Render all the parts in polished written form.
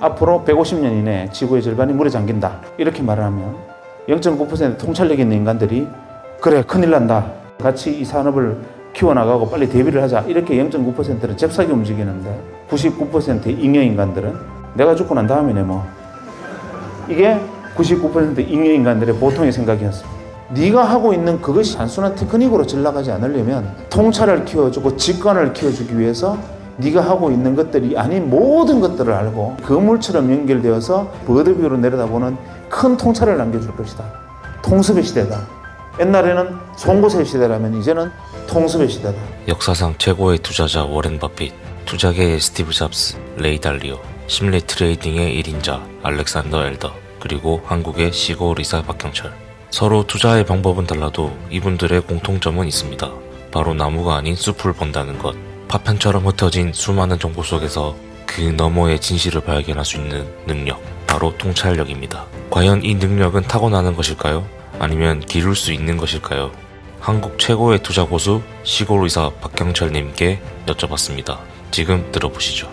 앞으로 150년 이내에 지구의 절반이 물에 잠긴다. 이렇게 말을 하면 0.9% 통찰력 있는 인간들이 그래 큰일 난다. 같이 이 산업을 키워나가고 빨리 대비를 하자. 이렇게 0.9%는 잽싸게 움직이는데 99%의 잉여인간들은 내가 죽고 난 다음이네 뭐. 이게 99% 잉여인간들의 보통의 생각이었습니다. 네가 하고 있는 그것이 단순한 테크닉으로 잘 나가지 않으려면 통찰을 키워주고 직관을 키워주기 위해서 네가 하고 있는 것들이 아닌 모든 것들을 알고 그물처럼 연결되어서 버드뷰로 내려다보는 큰 통찰을 남겨줄 것이다. 통습의 시대다. 옛날에는 송곳의 시대라면 이제는 통습의 시대다. 역사상 최고의 투자자 워렌 버핏, 투자계의 스티브 잡스, 레이 달리오, 심리 트레이딩의 1인자 알렉산더 엘더, 그리고 한국의 시골 의사 박형철. 서로 투자의 방법은 달라도 이분들의 공통점은 있습니다. 바로 나무가 아닌 숲을 본다는 것. 파편처럼 흩어진 수많은 정보 속에서 그 너머의 진실을 발견할 수 있는 능력, 바로 통찰력입니다. 과연 이 능력은 타고나는 것일까요? 아니면 기를 수 있는 것일까요? 한국 최고의 투자 고수 시골 의사 박형철님께 여쭤봤습니다. 지금 들어보시죠.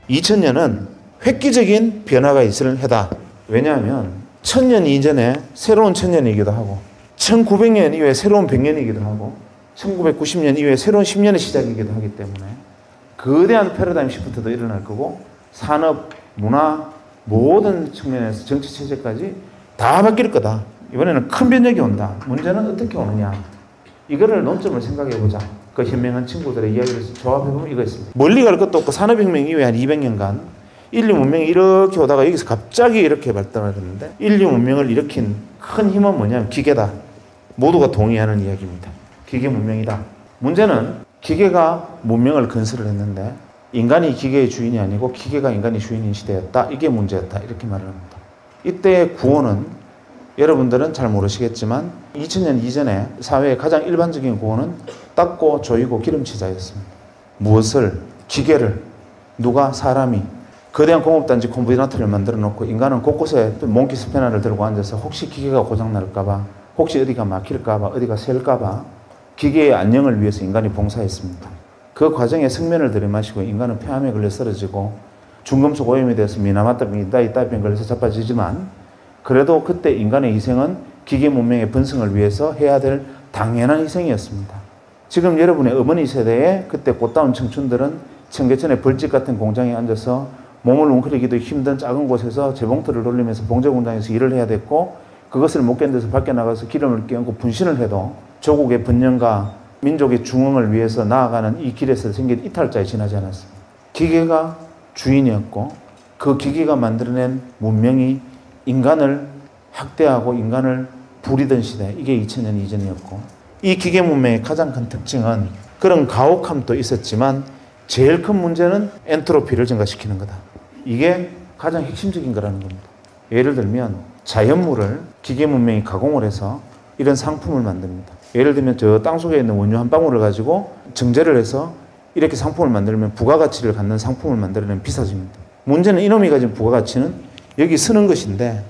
2000년은 획기적인 변화가 있을 해다. 왜냐하면 1000년 이전에 새로운 1000년이기도 하고 1900년 이후에 새로운 100년이기도 하고 1990년 이후에 새로운 10년의 시작이기도 하기 때문에 거대한 패러다임 시프트도 일어날 거고 산업, 문화, 모든 측면에서 정치 체제까지 다 바뀔 거다. 이번에는 큰 변혁이 온다. 문제는 어떻게 오느냐. 이거를 논점을 생각해보자. 그 현명한 친구들의 이야기를 조합해보면 이거 있습니다. 멀리 갈 것도 없고 산업혁명 이후에 한 200년간 인류 문명이 이렇게 오다가 여기서 갑자기 이렇게 발달을 했는데 인류 문명을 일으킨 큰 힘은 뭐냐면 기계다. 모두가 동의하는 이야기입니다. 기계 문명이다. 문제는 기계가 문명을 건설을 했는데 인간이 기계의 주인이 아니고 기계가 인간의 주인인 시대였다. 이게 문제였다. 이렇게 말을 합니다. 이때의 구호는 여러분들은 잘 모르시겠지만 2000년 이전에 사회의 가장 일반적인 구호는 닦고 조이고 기름치자였습니다. 무엇을? 기계를. 누가? 사람이. 거대한 공업단지 콤비나트를 만들어 놓고 인간은 곳곳에 몽키 스패너를 들고 앉아서 혹시 기계가 고장날까봐, 혹시 어디가 막힐까봐, 어디가 셀까봐 기계의 안녕을 위해서 인간이 봉사했습니다. 그 과정에 생면을 들이마시고 인간은 폐암에 걸려 쓰러지고 중금속 오염이 돼서 미나마타병, 다이따병 걸려서 자빠지지만 그래도 그때 인간의 희생은 기계 문명의 번성을 위해서 해야 될 당연한 희생이었습니다. 지금 여러분의 어머니 세대의 그때 꽃다운 청춘들은 청계천의 벌집 같은 공장에 앉아서 몸을 웅크리기도 힘든 작은 곳에서 재봉틀을 돌리면서 봉제 공장에서 일을 해야 됐고 그것을 못 견뎌서 밖에 나가서 기름을 끼얹고 분신을 해도 조국의 번영과 민족의 중흥을 위해서 나아가는 이 길에서 생긴 이탈자에 지나지 않았습니다. 기계가 주인이었고 그 기계가 만들어낸 문명이 인간을 학대하고 인간을 부리던 시대, 이게 2000년 이전이었고 이 기계 문명의 가장 큰 특징은 그런 가혹함도 있었지만 제일 큰 문제는 엔트로피를 증가시키는 거다. 이게 가장 핵심적인 거라는 겁니다. 예를 들면 자연물을 기계 문명이 가공을 해서 이런 상품을 만듭니다. 예를 들면 저 땅속에 있는 원유 한 방울을 가지고 정제를 해서 이렇게 상품을 만들면 부가가치를 갖는 상품을 만들어내면 비싸집니다. 문제는 이놈이 가진 부가가치는 여기 쓰는 것인데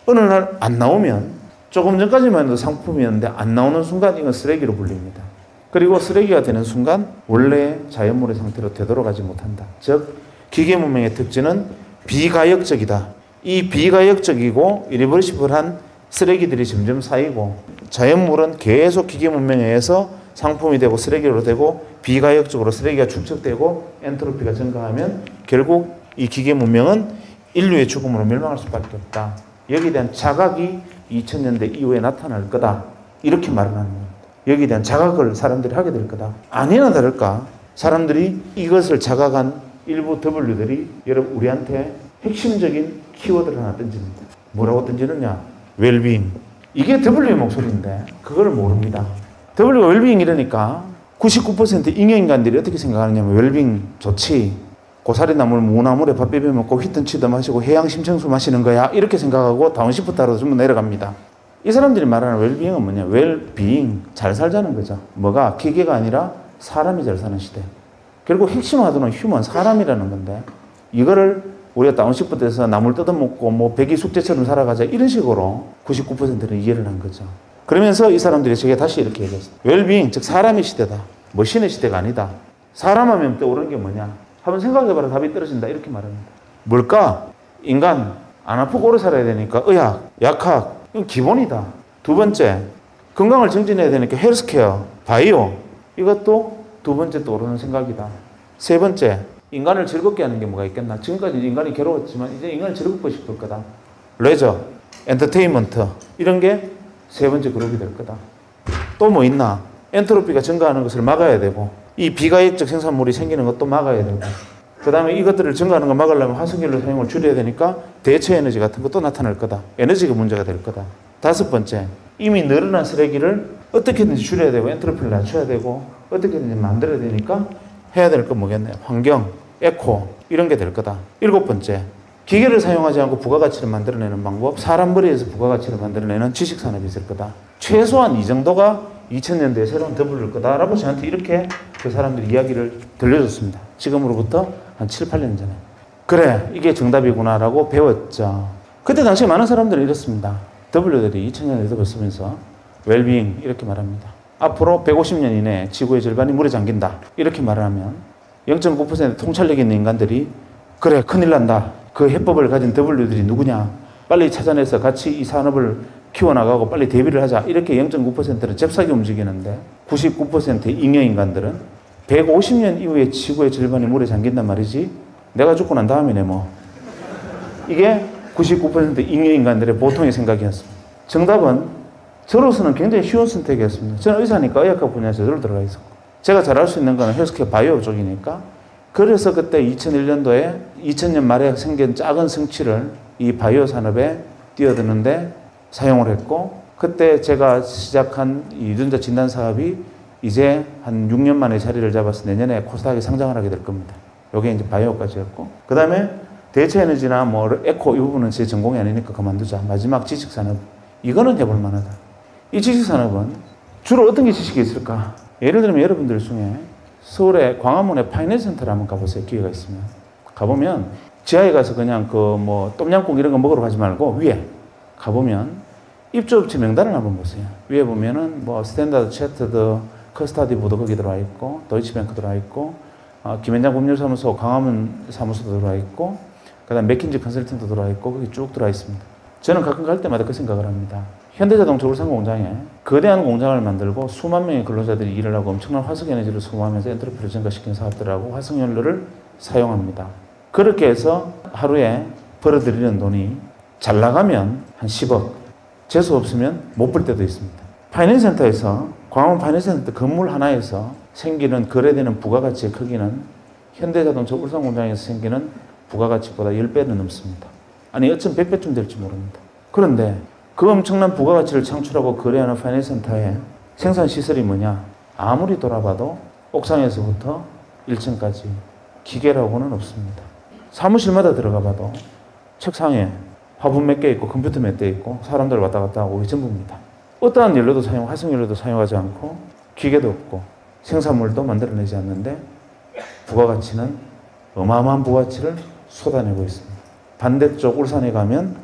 어느 날 안 나오면 조금 전까지만 해도 상품이었는데 안 나오는 순간 이건 쓰레기로 불립니다. 그리고 쓰레기가 되는 순간 원래 자연물의 상태로 되돌아가지 못한다. 즉 기계 문명의 특징은 비가역적이다. 이 비가역적이고 이리버시블한 쓰레기들이 점점 쌓이고 자연물은 계속 기계 문명에 의해서 상품이 되고 쓰레기로 되고 비가역적으로 쓰레기가 축적되고 엔트로피가 증가하면 결국 이 기계 문명은 인류의 죽음으로 멸망할 수밖에 없다. 여기에 대한 자각이 2000년대 이후에 나타날 거다. 이렇게 말을 하는 겁니다. 여기에 대한 자각을 사람들이 하게 될 거다. 아니나 다를까 사람들이 이것을 자각한 일부 W들이 여러분 우리한테 핵심적인 키워드를 하나 던집니다. 뭐라고 던지느냐? 웰빙. 이게 W의 목소리인데 그걸 모릅니다. W가 웰빙 이러니까 99% 잉여인간들이 어떻게 생각하느냐면 웰빙 좋지. 고사리나물, 무나물에 밥 비벼 먹고 휘տն치도 마시고 해양 심청수 마시는 거야. 이렇게 생각하고 다운시프트로 전부 내려갑니다. 이 사람들이 말하는 웰빙은 뭐냐? 웰빙, 잘 살자는 거죠. 뭐가? 기계가 아니라 사람이 잘 사는 시대. 결국 핵심 하도는 휴먼, 사람이라는 건데 이거를 우리가 다운시프트에서 나물 뜯어먹고 뭐 배기 숙제처럼 살아가자 이런 식으로 99%는 이해를 한 거죠. 그러면서 이 사람들이 제게 다시 이렇게 얘기했어요. 웰빙, 즉 사람의 시대다. 머신의 시대가 아니다. 사람 하면 떠오르는 게 뭐냐? 한번 생각해봐라 답이 떨어진다. 이렇게 말합니다. 뭘까? 인간 안 아프고 오래 살아야 되니까 의학, 약학 이건 기본이다. 두 번째, 건강을 증진해야 되니까 헬스케어, 바이오 이것도 두 번째 떠오르는 생각이다. 세 번째, 인간을 즐겁게 하는 게 뭐가 있겠나? 지금까지 인간이 괴로웠지만 이제 인간을 즐겁고 싶을 거다. 레저, 엔터테인먼트 이런 게 세 번째 그룹이 될 거다. 또 뭐 있나? 엔트로피가 증가하는 것을 막아야 되고 이 비가역적 생산물이 생기는 것도 막아야 되고 그 다음에 이것들을 증가하는 걸 막으려면 화석연료 사용을 줄여야 되니까 대체 에너지 같은 것도 나타날 거다. 에너지가 문제가 될 거다. 다섯 번째, 이미 늘어난 쓰레기를 어떻게든지 줄여야 되고 엔트로피를 낮춰야 되고 어떻게든지 만들어야 되니까 해야 될 건 뭐겠네요. 환경, 에코 이런 게 될 거다. 일곱 번째, 기계를 사용하지 않고 부가가치를 만들어내는 방법, 사람 머리에서 부가가치를 만들어내는 지식산업이 있을 거다. 최소한 이 정도가 2000년대에 새로운 더블일 거다라고 저한테 이렇게 그 사람들이 이야기를 들려줬습니다. 지금으로부터 한 7, 8년 전에. 그래, 이게 정답이구나라고 배웠죠. 그때 당시에 많은 사람들이 이랬습니다. W들이 2000년에 더블 쓰면서 웰빙 이렇게 말합니다. 앞으로 150년 이내에 지구의 절반이 물에 잠긴다. 이렇게 말을 하면 0.9% 통찰력 있는 인간들이 그래, 큰일 난다. 그 해법을 가진 W들이 누구냐? 빨리 찾아내서 같이 이 산업을 키워나가고 빨리 대비를 하자. 이렇게 0.9%는 잽싸게 움직이는데 99%의 잉여인간들은 150년 이후에 지구의 절반이 물에 잠긴단 말이지. 내가 죽고 난 다음이네 뭐. 이게 99%의 잉여인간들의 보통의 생각이었습니다. 정답은 저로서는 굉장히 쉬운 선택이었습니다. 저는 의사니까 의학과 분야에 저절로 들어가 있었고 제가 잘할 수 있는 건 헬스케어 바이오 쪽이니까 그래서 그때 2001년도에 2000년 말에 생긴 작은 성취를 이 바이오 산업에 뛰어드는데 사용을 했고 그때 제가 시작한 이 유전자 진단 사업이 이제 한 6년 만에 자리를 잡아서 내년에 코스닥에 상장을 하게 될 겁니다. 이게 이제 바이오까지였고 그 다음에 대체 에너지나 뭐 에코 이 부분은 제 전공이 아니니까 그만두자. 마지막 지식산업 이거는 해볼 만하다. 이 지식산업은 주로 어떤 게 지식이 있을까? 예를 들면 여러분들 중에 서울의 광화문에 파이낸스 센터를 한번 가보세요. 기회가 있으면. 가보면 지하에 가서 그냥 그 뭐 똠양꿍 이런 거 먹으러 가지 말고 위에 가보면 입주업체 명단을 한번 보세요. 위에 보면은 뭐 스탠다드 채터드, 커스타디 보도 거기 들어와 있고 도이치뱅크 들어와 있고 김현장 법률사무소 광화문 사무소도 들어와 있고 그다음 맥킨지 컨설팅도 들어와 있고 거기 쭉 들어와 있습니다. 저는 가끔 갈 때마다 그 생각을 합니다. 현대자동차 울산 공장에 거대한 공장을 만들고 수만 명의 근로자들이 일을 하고 엄청난 화석에너지를 소모하면서 엔트로피를 증가시키는 사업들하고 화석연료를 사용합니다. 그렇게 해서 하루에 벌어들이는 돈이 잘 나가면 한 10억, 재수 없으면 못 벌 때도 있습니다. 파이낸스 센터에서 광화문 파이낸스 센터 건물 하나에서 생기는 거래되는 부가가치의 크기는 현대자동차 울산 공장에서 생기는 부가가치보다 10배는 넘습니다. 아니 어쩜 100배쯤 될지 모릅니다. 그런데 그 엄청난 부가가치를 창출하고 거래하는 파이낸스 센터의 생산시설이 뭐냐? 아무리 돌아봐도 옥상에서부터 1층까지 기계라고는 없습니다. 사무실마다 들어가 봐도 책상에 화분 몇 개 있고 컴퓨터 몇 대 있고 사람들 왔다 갔다 하고 이게 전부입니다. 어떠한 연료도 화석연료도 사용하지 않고 기계도 없고 생산물도 만들어내지 않는데 부가가치는 어마어마한 부가가치를 쏟아내고 있습니다. 반대쪽 울산에 가면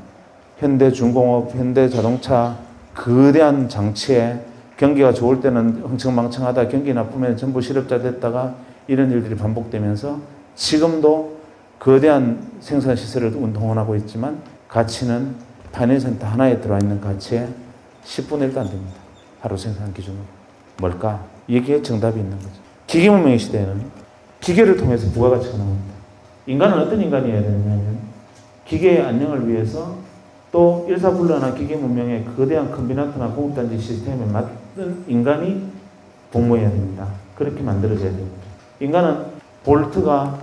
현대중공업, 현대자동차 거대한 장치에 경기가 좋을 때는 흥청망청하다 경기 나쁘면 전부 실업자 됐다가 이런 일들이 반복되면서 지금도 거대한 생산시설을 운동하고 있지만 가치는 파이낸스 센터 하나에 들어와 있는 가치의 10분의 1도 안 됩니다. 하루 생산 기준으로. 뭘까? 이게 정답이 있는 거죠. 기계문명의 시대에는 기계를 통해서 부가가치가 나옵니다. 인간은 어떤 인간이어야 되냐면 기계의 안녕을 위해서 또 일사불란한 기계문명의 거대한 컴비나트나 공급단지 시스템에 맞는 인간이 복무해야 됩니다. 그렇게 만들어져야 됩니다. 인간은 볼트가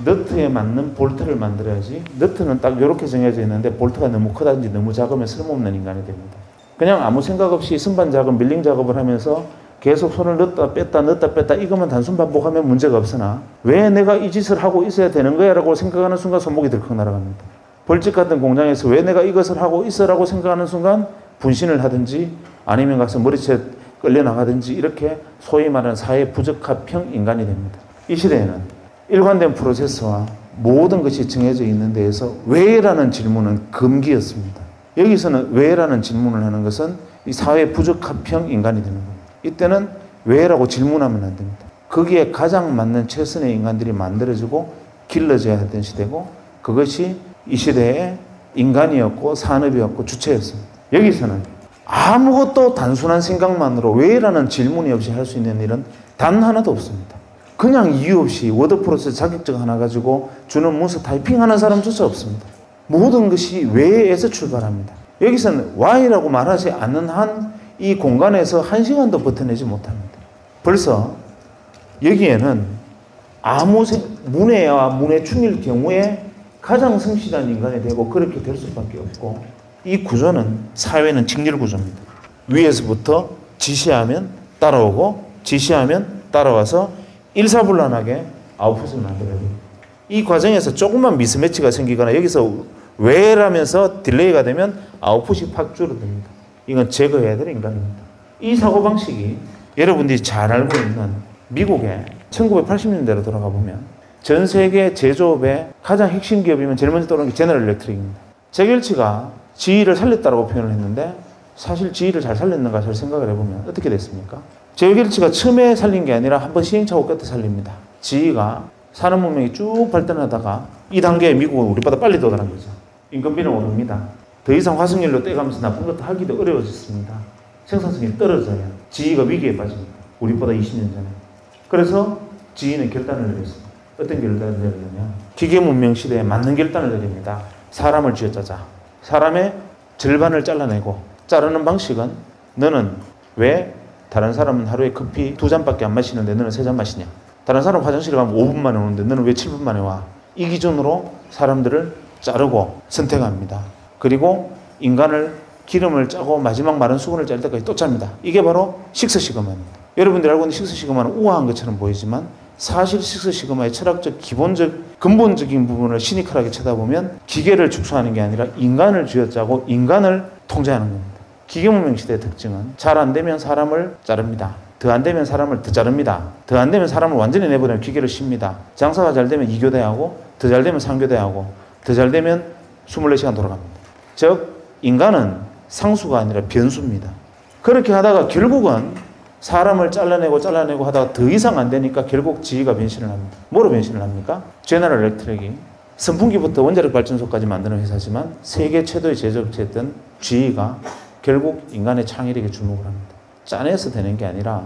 너트에 맞는 볼트를 만들어야지 너트는 딱 이렇게 정해져 있는데 볼트가 너무 크다든지 너무 작으면 쓸모없는 인간이 됩니다. 그냥 아무 생각 없이 선반 작업, 밀링 작업을 하면서 계속 손을 넣었다 뺐다 이것만 단순 반복하면 문제가 없으나 왜 내가 이 짓을 하고 있어야 되는 거야 라고 생각하는 순간 손목이 들컥 날아갑니다. 벌집 같은 공장에서 왜 내가 이것을 하고 있어라고 생각하는 순간 분신을 하든지 아니면 가서 머리채 끌려나가든지 이렇게 소위 말하는 사회 부적합형 인간이 됩니다. 이 시대에는 일관된 프로세스와 모든 것이 정해져 있는 데에서 왜라는 질문은 금기였습니다. 여기서는 왜라는 질문을 하는 것은 이 사회 부적합형 인간이 되는 겁니다. 이때는 왜라고 질문하면 안 됩니다. 거기에 가장 맞는 최선의 인간들이 만들어지고 길러져야 했던 시대고 그것이 이 시대의 인간이었고 산업이었고 주체였습니다. 여기서는 아무것도 단순한 생각만으로 왜라는 질문이 없이 할 수 있는 일은 단 하나도 없습니다. 그냥 이유 없이 워드 프로세스 자격증 하나 가지고 주는 문서 타이핑하는 사람조차 없습니다. 모든 것이 왜에서 출발합니다. 여기서는 why라고 말하지 않는 한 이 공간에서 한 시간도 버텨내지 못합니다. 벌써 여기에는 아무 문해와 문해충일 경우에 가장 성실한 인간이 되고 그렇게 될 수밖에 없고, 이 구조는 사회는 직렬 구조입니다. 위에서부터 지시하면 따라오고 지시하면 따라와서 일사불란하게 아웃풋을 만들어야 됩니다. 이 과정에서 조금만 미스매치가 생기거나 여기서 왜라면서 딜레이가 되면 아웃풋이 팍 줄어듭니다. 이건 제거해야 될 인간입니다. 이 사고방식이 여러분들이 잘 알고 있는 미국의 1980년대로 돌아가 보면 전 세계 제조업의 가장 핵심 기업이면 제일 먼저 떠오르는 게 제너럴 일렉트릭입니다. 잭 웰치가 GE를 살렸다고 표현을 했는데 사실 GE를 잘 살렸는가 잘 생각을 해보면 어떻게 됐습니까? 잭 웰치가 처음에 살린 게 아니라 한번 시행착오 끝에 살립니다. GE가 산업문명이 쭉 발전하다가 이 단계에 미국은 우리보다 빨리 도달한 거죠. 인건비는 오릅니다. 더 이상 화석연료 떼가면서 나쁜 것도 하기도 어려워졌습니다. 생산성이 떨어져요. GE가 위기에 빠집니다. 우리보다 20년 전에. 그래서 GE는 결단을 내렸습니다. 어떤 결단을 내렸느냐. 기계문명 시대에 맞는 결단을 내립니다. 사람을 쥐어짜자. 사람의 절반을 잘라내고, 자르는 방식은 너는 왜 다른 사람은 하루에 커피 2잔밖에 안 마시는데 너는 3잔 마시냐. 다른 사람 화장실에 가면 5분 만에 오는데 너는 왜 7분 만에 와. 이 기준으로 사람들을 자르고 선택합니다. 그리고 인간을 기름을 짜고 마지막 마른 수건을 짤 때까지 또 짭니다. 이게 바로 식스시그마입니다. 여러분들이 알고 있는 식스시그마는 우아한 것처럼 보이지만 사실 식스시그마의 철학적 기본적 근본적인 부분을 시니컬하게 쳐다보면 기계를 축소하는 게 아니라 인간을 쥐어짜고 인간을 통제하는 겁니다. 기계문명 시대의 특징은 잘 안 되면 사람을 자릅니다. 더 안 되면 사람을 더 자릅니다. 더 안 되면 사람을 완전히 내버리면 기계를 씁니다. 장사가 잘 되면 2교대하고 더 잘 되면 3교대하고 더 잘 되면 24시간 돌아갑니다. 즉 인간은 상수가 아니라 변수입니다. 그렇게 하다가 결국은 사람을 잘라내고 하다가 더 이상 안 되니까 결국 GE가 변신을 합니다. 뭐로 변신을 합니까? 제너럴 일렉트릭이 선풍기부터 원자력 발전소까지 만드는 회사지만 세계 최대의 제조업체였던 GE가 결국 인간의 창의력에 주목을 합니다. 짜내서 되는 게 아니라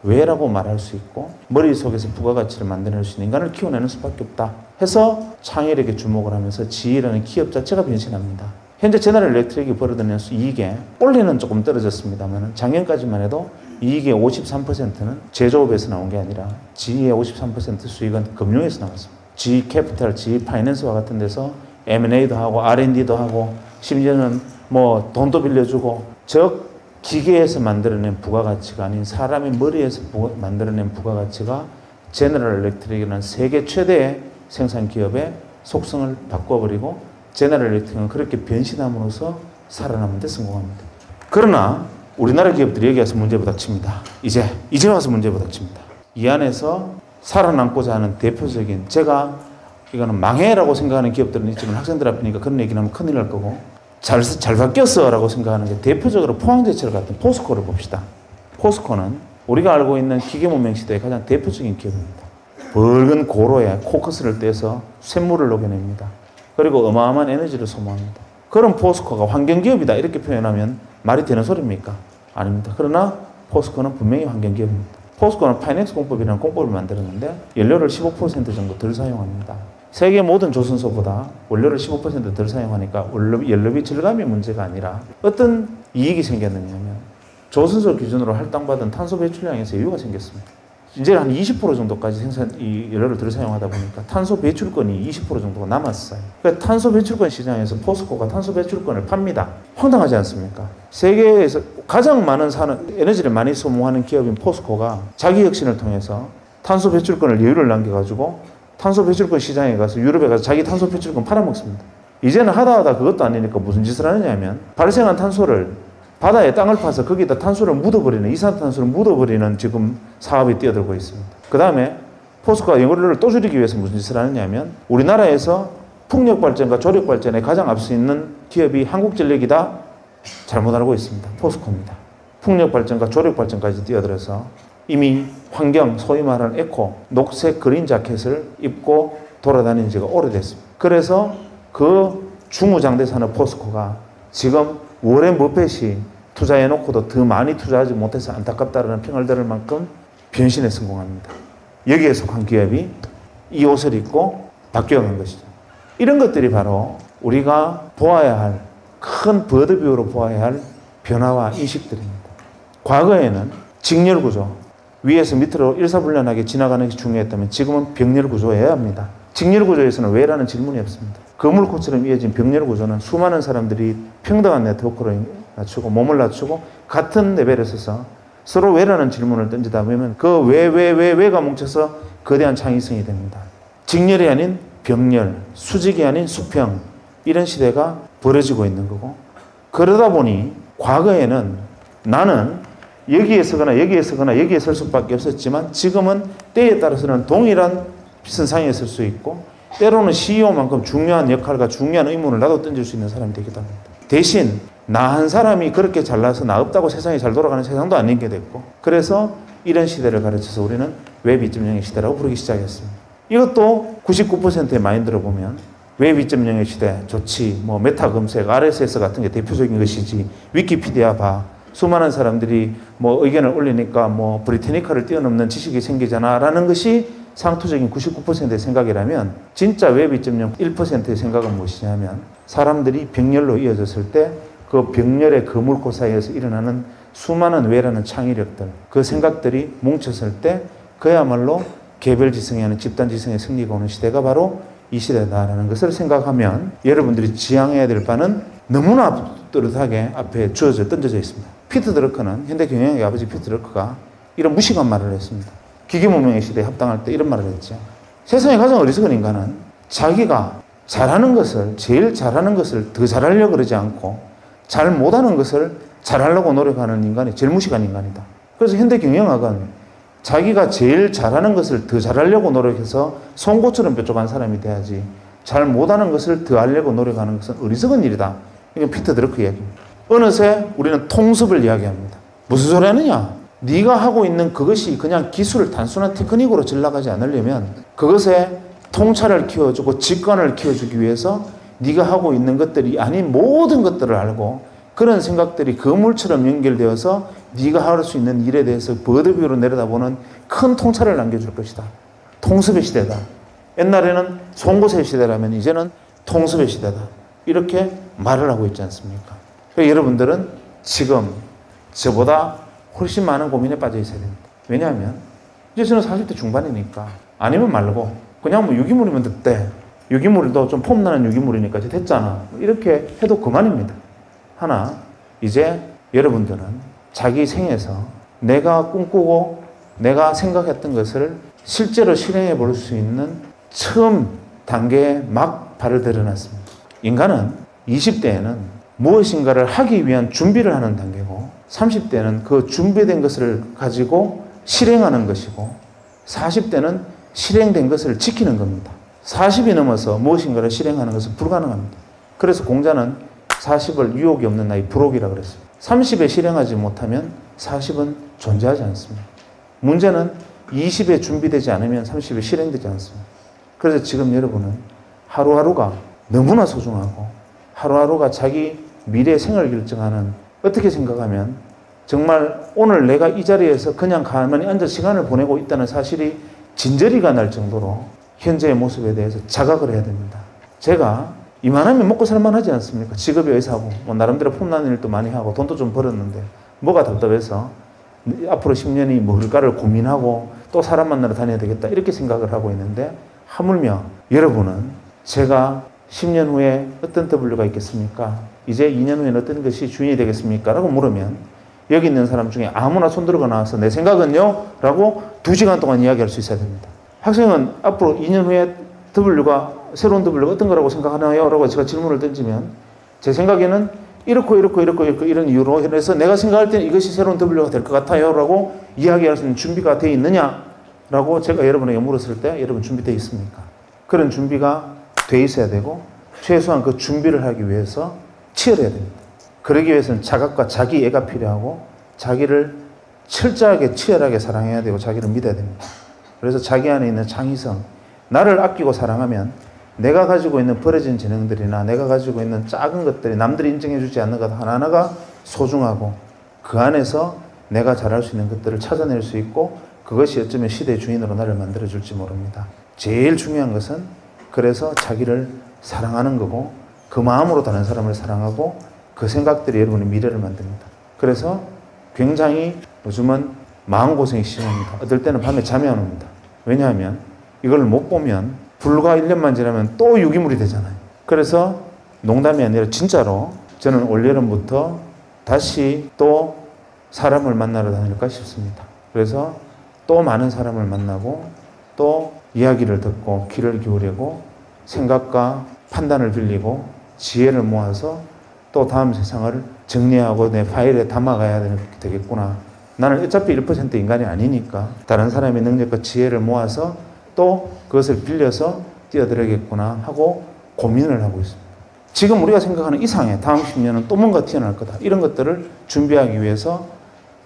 왜라고 말할 수 있고 머릿속에서 부가가치를 만들어낼 수 있는 인간을 키워내는 수밖에 없다 해서 창의력에 주목을 하면서 GE라는 기업 자체가 변신합니다. 현재 제너럴 일렉트릭이 벌어들이는 이익이 올해는 조금 떨어졌습니다만 작년까지만 해도 이익의 53%는 제조업에서 나온 게 아니라 GE의 53% 수익은 금융에서 나왔습니다. GE 캐피탈, GE 파이낸스와 같은 데서 M&A도 하고 R&D도 하고 심지어는 뭐 돈도 빌려주고, 즉 기계에서 만들어낸 부가가치가 아닌 사람의 머리에서 만들어낸 부가가치가 제너럴 일렉트릭이라는 세계 최대의 생산 기업의 속성을 바꿔버리고 제너럴 일렉트릭은 그렇게 변신함으로써 살아남는 데 성공합니다. 그러나 우리나라 기업들이 여기 와서 문제 부닥칩니다. 이제 와서 문제 부닥칩니다. 이 안에서 살아남고자 하는 대표적인, 제가 이거는 망해라고 생각하는 기업들은 있지만 학생들 앞이니까 그런 얘기를 하면 큰일 날 거고, 잘 바뀌었어 라고 생각하는 게 대표적으로 포항제철 같은 포스코를 봅시다. 포스코는 우리가 알고 있는 기계문명 시대의 가장 대표적인 기업입니다. 붉은 고로에 코커스를 떼서 쇳물을 녹여냅니다. 그리고 어마어마한 에너지를 소모합니다. 그런 포스코가 환경기업이다 이렇게 표현하면 말이 되는 소리입니까? 아닙니다. 그러나 포스코는 분명히 환경기업입니다. 포스코는 파이넥스 공법이라는 공법을 만들었는데 연료를 15% 정도 덜 사용합니다. 세계 모든 조선소보다 원료를 15% 덜 사용하니까 연료비 절감의 문제가 아니라 어떤 이익이 생겼느냐면 조선소 기준으로 할당받은 탄소 배출량에서 여유가 생겼습니다. 이제 한 20% 정도까지 이 연료를 덜 사용하다 보니까 탄소 배출권이 20% 정도가 남았어요. 그러니까 탄소 배출권 시장에서 포스코가 탄소 배출권을 팝니다. 황당하지 않습니까? 세계에서 가장 많은 에너지를 많이 소모하는 기업인 포스코가 자기 혁신을 통해서 탄소 배출권을 여유를 남겨가지고 탄소 배출권 시장에 가서 유럽에 가서 자기 탄소 배출권 팔아먹습니다. 이제는 하다 그것도 아니니까 무슨 짓을 하느냐면 발생한 탄소를 바다에 땅을 파서 거기다 탄소를 묻어버리는, 이산화탄소를 묻어버리는 지금 사업이 뛰어들고 있습니다. 그 다음에 포스코가 연료를 또 줄이기 위해서 무슨 짓을 하느냐면 우리나라에서 풍력발전과 조력발전에 가장 앞서 있는 기업이 한국전력이다 잘못 알고 있습니다. 포스코입니다. 풍력발전과 조력발전까지 뛰어들어서 이미 환경, 소위 말하는 에코, 녹색 그린 자켓을 입고 돌아다닌 지가 오래됐습니다. 그래서 그 중우장대산업 포스코가 지금 워렌 버핏이 투자해놓고도 더 많이 투자하지 못해서 안타깝다라는 평을 들을 만큼 변신에 성공합니다. 여기에 속한 기업이 이 옷을 입고 바뀌어간 것이죠. 이런 것들이 바로 우리가 보아야 할, 큰 버드뷰로 보아야 할 변화와 인식들입니다. 과거에는 직렬구조, 위에서 밑으로 일사불란하게 지나가는 게 중요했다면 지금은 병렬구조여야 합니다. 직렬구조에서는 왜라는 질문이 없습니다. 거물코처럼 이어진 병렬구조는 수많은 사람들이 평등한 네트워크로 낮추고 몸을 낮추고 같은 레벨에 서서 서로 왜라는 질문을 던지다 보면 그 왜가 뭉쳐서 거대한 창의성이 됩니다. 직렬이 아닌 병렬, 수직이 아닌 수평, 이런 시대가 벌어지고 있는 거고, 그러다 보니 과거에는 나는 여기에 서거나 여기에 서거나 여기에 설 수밖에 없었지만 지금은 때에 따라서는 동일한 선상에 설 수 있고 때로는 CEO만큼 중요한 역할과 중요한 의무를 나도 던질 수 있는 사람이 되기도 합니다. 대신 나 한 사람이 그렇게 잘나서 나 없다고 세상이 잘 돌아가는 세상도 아닌 게 됐고, 그래서 이런 시대를 가르쳐서 우리는 웹 2.0의 시대라고 부르기 시작했습니다. 이것도 99%의 마인드로 보면 웹 2.0의 시대 좋지, 뭐 메타 검색, RSS 같은 게 대표적인 것이지, 위키피디아 봐, 수많은 사람들이 뭐 의견을 올리니까 뭐 브리테니카를 뛰어넘는 지식이 생기잖아 라는 것이 상투적인 99%의 생각이라면, 진짜 웹 2.0 1%의 생각은 무엇이냐면, 사람들이 병렬로 이어졌을 때 그 병렬의 거물코 사이에서 일어나는 수많은 왜라는 창의력들, 그 생각들이 뭉쳤을 때 그야말로 개별지성이 아닌 집단지성의 승리가 오는 시대가 바로 이 시대다라는 것을 생각하면 여러분들이 지향해야 될 바는 너무나 뚜렷하게 앞에 던져져 있습니다. 피터 드러커는, 현대경영의 아버지 피터 드러커가 이런 무식한 말을 했습니다. 기계문명의 시대에 합당할 때 이런 말을 했죠. 세상에 가장 어리석은 인간은 자기가 잘하는 것을, 제일 잘하는 것을 더 잘하려고 그러지 않고 잘 못하는 것을 잘하려고 노력하는 인간이 제일 무식한 인간이다. 그래서 현대경영학은 자기가 제일 잘하는 것을 더 잘하려고 노력해서 송곳처럼 뾰족한 사람이 돼야지, 잘 못하는 것을 더 하려고 노력하는 것은 어리석은 일이다. 이게 피터 드러커 이야기입니다. 어느새 우리는 통습을 이야기합니다. 무슨 소리 하느냐? 네가 하고 있는 그것이 그냥 기술을 단순한 테크닉으로 질 나가지 않으려면 그것에 통찰을 키워주고 직관을 키워주기 위해서 네가 하고 있는 것들이 아닌 모든 것들을 알고, 그런 생각들이 거물처럼 연결되어서 네가 할 수 있는 일에 대해서 버드뷰로 내려다보는 큰 통찰을 남겨줄 것이다. 통습의 시대다. 옛날에는 송곳의 시대라면 이제는 통습의 시대다. 이렇게 말을 하고 있지 않습니까? 그러니까 여러분들은 지금 저보다 훨씬 많은 고민에 빠져 있어야 됩니다. 왜냐하면 이제 저는 40대 중반이니까 아니면 말고 그냥 뭐 유기물이면 됐대. 유기물도 좀 폼나는 유기물이니까 이제 됐잖아. 이렇게 해도 그만입니다. 하나, 이제 여러분들은 자기 생에서 내가 꿈꾸고 내가 생각했던 것을 실제로 실행해 볼 수 있는 처음 단계에 막 발을 들여놨습니다. 인간은 20대에는 무엇인가를 하기 위한 준비를 하는 단계고, 30대는 그 준비된 것을 가지고 실행하는 것이고, 40대는 실행된 것을 지키는 겁니다. 40이 넘어서 무엇인가를 실행하는 것은 불가능합니다. 그래서 공자는 40을 유혹이 없는 나이 불혹이라고 그랬습니다. 30에 실행하지 못하면 40은 존재하지 않습니다. 문제는 20에 준비되지 않으면 30에 실행되지 않습니다. 그래서 지금 여러분은 하루하루가 너무나 소중하고, 하루하루가 자기 미래 생을 결정하는, 어떻게 생각하면 정말 오늘 내가 이 자리에서 그냥 가만히 앉아 시간을 보내고 있다는 사실이 진저리가 날 정도로 현재의 모습에 대해서 자각을 해야 됩니다. 제가 이만하면 먹고 살만하지 않습니까? 직업이 의사고 뭐 나름대로 폼나는 일도 많이 하고 돈도 좀 벌었는데 뭐가 답답해서 앞으로 10년이 뭘까를 고민하고 또 사람 만나러 다녀야 되겠다 이렇게 생각을 하고 있는데, 하물며 여러분은 제가 10년 후에 어떤 W가 있겠습니까? 이제 2년 후에는 어떤 것이 주인이 되겠습니까? 라고 물으면 여기 있는 사람 중에 아무나 손 들고 나와서 내 생각은요? 라고 2시간 동안 이야기할 수 있어야 됩니다. 학생은 앞으로 2년 후에 새로운 W가 어떤 거라고 생각하나요? 라고 제가 질문을 던지면 제 생각에는 이렇고 이런 이유로 해서 내가 생각할 때는 이것이 새로운 W가 될 것 같아요. 라고 이야기할 수 있는 준비가 되어 있느냐? 라고 제가 여러분에게 물었을 때 여러분 준비되어 있습니까? 그런 준비가 돼 있어야 되고, 최소한 그 준비를 하기 위해서 치열해야 됩니다. 그러기 위해서는 자각과 자기애가 필요하고, 자기를 철저하게 치열하게 사랑해야 되고 자기를 믿어야 됩니다. 그래서 자기 안에 있는 창의성, 나를 아끼고 사랑하면 내가 가지고 있는 버려진 재능들이나 내가 가지고 있는 작은 것들이 남들이 인정해주지 않는 것 하나하나가 소중하고 그 안에서 내가 잘할 수 있는 것들을 찾아낼 수 있고 그것이 어쩌면 시대의 주인으로 나를 만들어줄지 모릅니다. 제일 중요한 것은 그래서 자기를 사랑하는 거고 그 마음으로 다른 사람을 사랑하고 그 생각들이 여러분의 미래를 만듭니다. 그래서 굉장히 요즘은 마음고생이 심합니다. 어떨 때는 밤에 잠이 안 옵니다. 왜냐하면 이걸 못 보면 불과 1년만 지나면 또 유기물이 되잖아요. 그래서 농담이 아니라 진짜로 저는 올여름부터 다시 또 사람을 만나러 다닐까 싶습니다. 그래서 또 많은 사람을 만나고 또 이야기를 듣고 귀를 기울이고 생각과 판단을 빌리고 지혜를 모아서 또 다음 세상을 정리하고 내 파일에 담아가야 되겠구나. 나는 어차피 1% 인간이 아니니까 다른 사람의 능력과 지혜를 모아서 또 그것을 빌려서 뛰어들어야겠구나 하고 고민을 하고 있습니다. 지금 우리가 생각하는 이상의 다음 10년은 또 뭔가 튀어나올 거다. 이런 것들을 준비하기 위해서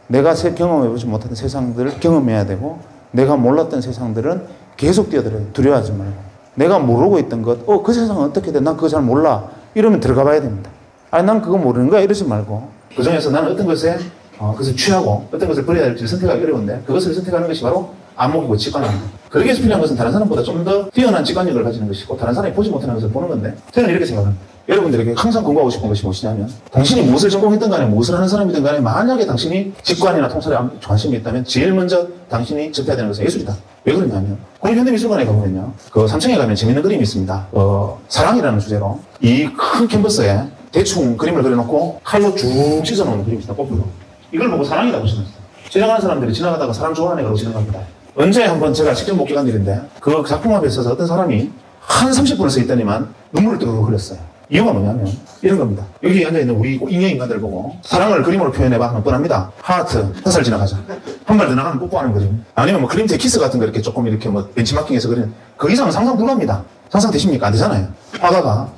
내가 경험해보지 못한 세상들을 경험해야 되고 내가 몰랐던 세상들은 계속 뛰어들어요. 두려워하지 말고. 내가 모르고 있던 것, 그 세상은 어떻게 돼? 난 그거 잘 몰라. 이러면 들어가 봐야 됩니다. 아니, 난 그거 모르는 거야. 이러지 말고. 그 중에서 나는 어떤 것에 그것을 취하고 어떤 것을 버려야 될지 선택하기 어려운데 그것을 선택하는 것이 바로 안목이고 직관입니다. 그러기 위해서 필요한 것은 다른 사람보다 좀 더 뛰어난 직관력을 가지는 것이고 다른 사람이 보지 못하는 것을 보는 건데 저는 이렇게 생각합니다. 여러분들에게 항상 공부하고 싶은 것이 무엇이냐면 당신이 무엇을 전공했든 간에 무엇을 하는 사람이든 간에 만약에 당신이 직관이나 통찰에 관심이 있다면 제일 먼저 당신이 접해야 되는 것은 예술이다. 왜 그러냐면 국립현대미술관에 가보면요. 그 3층에 가면 재밌는 그림이 있습니다. 사랑이라는 주제로 이 큰 캔버스에 대충 그림을 그려놓고 칼로 쭉 찢어놓은 그림이 있습니다. 거꾸로. 이걸 보고 사랑이라고 지났어요. 지나가는 사람들이 지나가다가 사람 좋아하는 애라고 지나갑니다. 언제 한번 제가 직접 목격한 일인데 그 작품 앞에 있어서 어떤 사람이 한 30분을 서 있더니만 눈물을 뜨고 흘렸어요. 이유가 뭐냐면 이런 겁니다. 여기 앉아있는 우리 인형 인간들 보고 사랑을 그림으로 표현해봐 하면 뻔합니다. 하트, 햇살 지나가자. 한 발 더 나가면 뽀뽀하는 거죠. 아니면 뭐 그림체 키스 같은 거 이렇게 조금 이렇게 뭐 벤치마킹해서 그리는 그 이상은 상상 불가합니다. 상상되십니까? 안 되잖아요. 화가가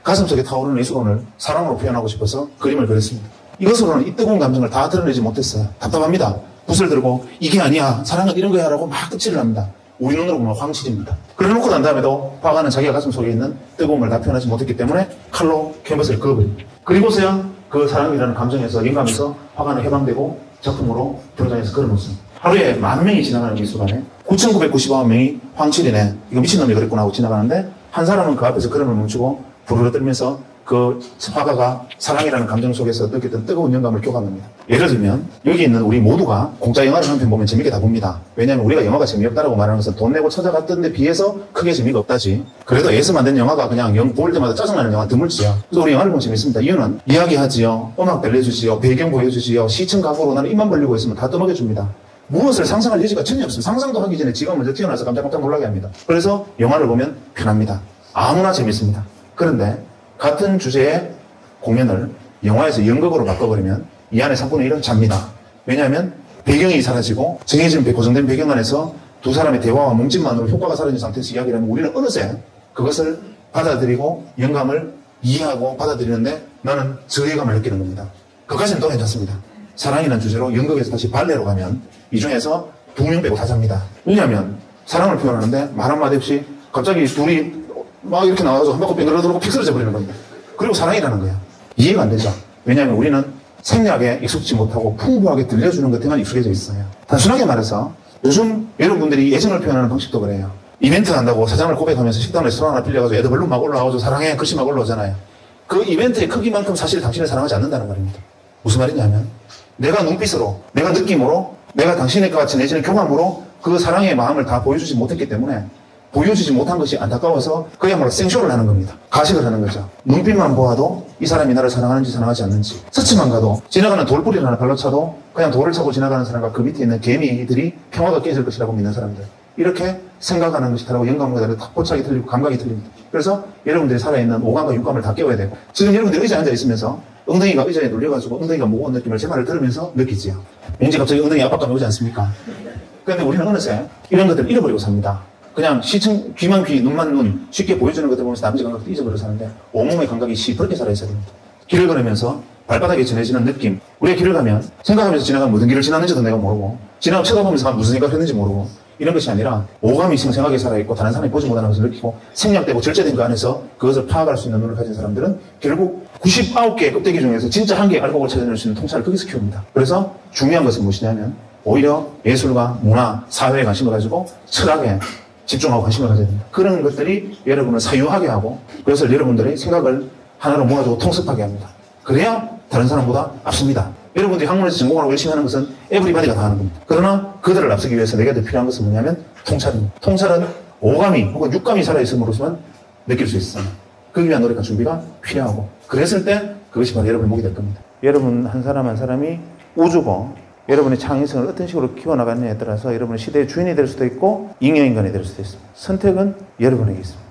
가슴속에 타오르는 이 수론을 사랑으로 표현하고 싶어서 그림을 그렸습니다. 이것으로는 이 뜨거운 감정을 다 드러내지 못했어요. 답답합니다. 붓을 들고 이게 아니야. 사랑은 이런 거야 라고 막 껍질을 합니다. 우리 눈으로 보면 황실입니다. 그래놓고 난 다음에도 화가는 자기가 가슴 속에 있는 뜨거움을 다 표현하지 못했기 때문에 칼로 캔버스를 그어버립니다. 그리고서야 그 사랑이라는 감정에서 영감에서 화가는 해방되고 작품으로 등장해서 걸어놓습니다. 하루에 10,000명이 지나가는 미술관에 9,999명이 황실이네. 이거 미친놈이 그랬구나 하고 지나가는데 한 사람은 그 앞에서 걸음을 멈추고 부르르 떨면서 그 화가가 사랑이라는 감정 속에서 느꼈던 뜨거운 영감을 교감합니다. 예를 들면 여기 있는 우리 모두가 공짜 영화를 한 편 보면 재밌게 다 봅니다. 왜냐하면 우리가 영화가 재미없다라고 말하는 것은 돈 내고 찾아갔던 데 비해서 크게 재미가 없다지. 그래도 애써 만든 영화가 그냥 볼 때마다 짜증나는 영화 드물지요. 그래서 우리 영화를 보면 재밌습니다. 이유는 이야기하지요. 음악 들려주지요. 배경 보여주지요. 시청 각오로 나는 입만 벌리고 있으면 다 떠먹여줍니다. 무엇을 상상할 여지가 전혀 없습니다. 상상도 하기 전에 지가 먼저 튀어나와서 깜짝깜짝 놀라게 합니다. 그래서 영화를 보면 편합니다. 아무나 재밌습니다. 그런데 같은 주제의 공연을 영화에서 연극으로 바꿔버리면 이 안에 상권의 일은 잡니다. 왜냐하면 배경이 사라지고 정해진 고정된 배경 안에서 두 사람의 대화와 몸짓만으로 효과가 사라진 상태에서 이야기를 하면 우리는 어느새 그것을 받아들이고 영감을 이해하고 받아들이는데 나는 저해감을 느끼는 겁니다. 그것까지는 또 괜찮습니다. 사랑이라는 주제로 연극에서 다시 발레로 가면 이 중에서 2명 빼고 다 잡니다. 왜냐하면 사랑을 표현하는데 말 한마디 없이 갑자기 둘이 막 이렇게 나와서 한 바퀴 뱅그러 돌고 픽 쓰러져 버리는 겁니다. 그리고 사랑이라는 거야. 이해가 안 되죠. 왜냐하면 우리는 생략에 익숙지 못하고 풍부하게 들려주는 것에만 익숙해져 있어요. 단순하게 말해서 요즘 여러분들이 애정을 표현하는 방식도 그래요. 이벤트 한다고 사장을 고백하면서 식당 레스토랑 하나 빌려가지고 애들 별로 막 올라와서 사랑해 글씨 막 올라오잖아요. 그 이벤트의 크기만큼 사실 당신을 사랑하지 않는다는 말입니다. 무슨 말이냐면 내가 눈빛으로, 내가 느낌으로, 내가 당신과 같이 내지는 교감으로 그 사랑의 마음을 다 보여주지 못했기 때문에 보여주지 못한 것이 안타까워서 그야말로 생쇼를 하는 겁니다. 가식을 하는 거죠. 눈빛만 보아도 이 사람이 나를 사랑하는지 사랑하지 않는지, 스치만 가도 지나가는 돌뿌리를 하나 발라차도 그냥 돌을 차고 지나가는 사람과 그 밑에 있는 개미들이 평화가 깨질 것이라고 믿는 사람들, 이렇게 생각하는 것이 다르고 영감과 다 포착이 틀리고 감각이 틀립니다. 그래서 여러분들이 살아있는 오감과 육감을 다 깨워야 되고, 지금 여러분들이 의자에 앉아있으면서 엉덩이가 의자에 눌려가지고 엉덩이가 무거운 느낌을 제 말을 들으면서 느끼지요. 왠지 갑자기 엉덩이 압박감이 오지 않습니까? 그런데 우리는 어느새 이런 것들을 잃어버리고 삽니다. 그냥 시청, 귀만 귀, 눈만 눈, 쉽게 보여주는 것들 보면서 나머지 감각도 잊어버려 사는데 온몸의 감각이 시퍼렇게 살아있어야 됩니다. 길을 걸으면서 발바닥에 전해지는 느낌. 우리가 길을 가면 생각하면서 지나가면 무슨 길을 지났는지도 내가 모르고, 지나가면 쳐다보면서 무슨 생각을 했는지 모르고, 이런 것이 아니라 오감이 생생하게 살아있고 다른 사람이 보지 못하는 것을 느끼고 생략되고 절제된 그 안에서 그것을 파악할 수 있는 눈을 가진 사람들은 결국 99개의 껍데기 중에서 진짜 한 개의 알곡을 찾아낼 수 있는 통찰을 거기서 키웁니다. 그래서 중요한 것은 무엇이냐면 오히려 예술과 문화, 사회에 관심을 가지고 철학에 집중하고 관심을 가져야 됩니다. 그런 것들이 여러분을 사유하게 하고 그것을 여러분들의 생각을 하나로 모아주고 통습하게 합니다. 그래야 다른 사람보다 앞섭니다. 여러분들이 학문에서 전공하고 열심히 하는 것은 에브리바디가 다 하는 겁니다. 그러나 그들을 앞서기 위해서 내가 더 필요한 것은 뭐냐면 통찰입니다. 통찰은 오감이 혹은 육감이 살아있음으로서만 느낄 수 있어요. 그기 위한 노력과 준비가 필요하고 그랬을 때 그것이 바로 여러분의 목이 될 겁니다. 여러분 한 사람 한 사람이 우주고 여러분의 창의성을 어떤 식으로 키워나가느냐에 따라서 여러분의 시대의 주인이 될 수도 있고 잉여인간이 될 수도 있습니다. 선택은 여러분에게 있습니다.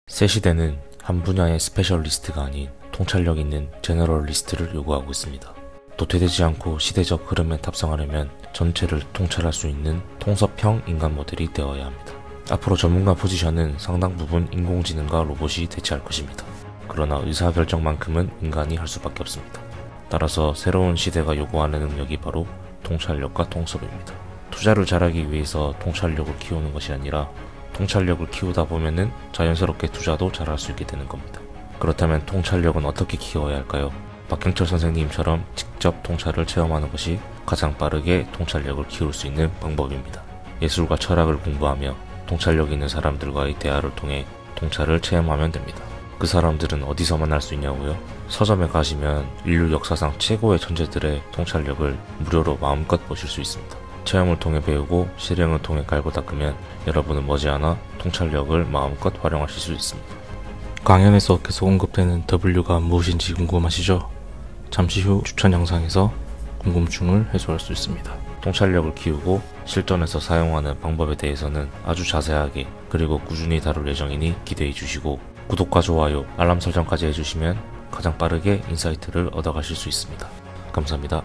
새 시대는 한 분야의 스페셜리스트가 아닌 통찰력 있는 제너럴리스트를 요구하고 있습니다. 도태되지 않고 시대적 흐름에 탑승하려면 전체를 통찰할 수 있는 통섭형 인간 모델이 되어야 합니다. 앞으로 전문가 포지션은 상당 부분 인공지능과 로봇이 대체할 것입니다. 그러나 의사결정만큼은 인간이 할 수밖에 없습니다. 따라서 새로운 시대가 요구하는 능력이 바로 통찰력과 통섭입니다. 투자를 잘하기 위해서 통찰력을 키우는 것이 아니라 통찰력을 키우다 보면은 자연스럽게 투자도 잘할 수 있게 되는 겁니다. 그렇다면 통찰력은 어떻게 키워야 할까요? 박형철 선생님처럼 직접 통찰을 체험하는 것이 가장 빠르게 통찰력을 키울 수 있는 방법입니다. 예술과 철학을 공부하며 통찰력 있는 사람들과의 대화를 통해 통찰을 체험하면 됩니다. 그 사람들은 어디서 만날 수 있냐고요? 서점에 가시면 인류 역사상 최고의 천재들의 통찰력을 무료로 마음껏 보실 수 있습니다. 체험을 통해 배우고 실행을 통해 갈고 닦으면 여러분은 머지않아 통찰력을 마음껏 활용하실 수 있습니다. 강연에서 계속 언급되는 W가 무엇인지 궁금하시죠? 잠시 후 추천 영상에서 궁금증을 해소할 수 있습니다. 통찰력을 키우고 실전에서 사용하는 방법에 대해서는 아주 자세하게 그리고 꾸준히 다룰 예정이니 기대해 주시고 구독과 좋아요, 알람 설정까지 해주시면 가장 빠르게 인사이트를 얻어가실 수 있습니다. 감사합니다.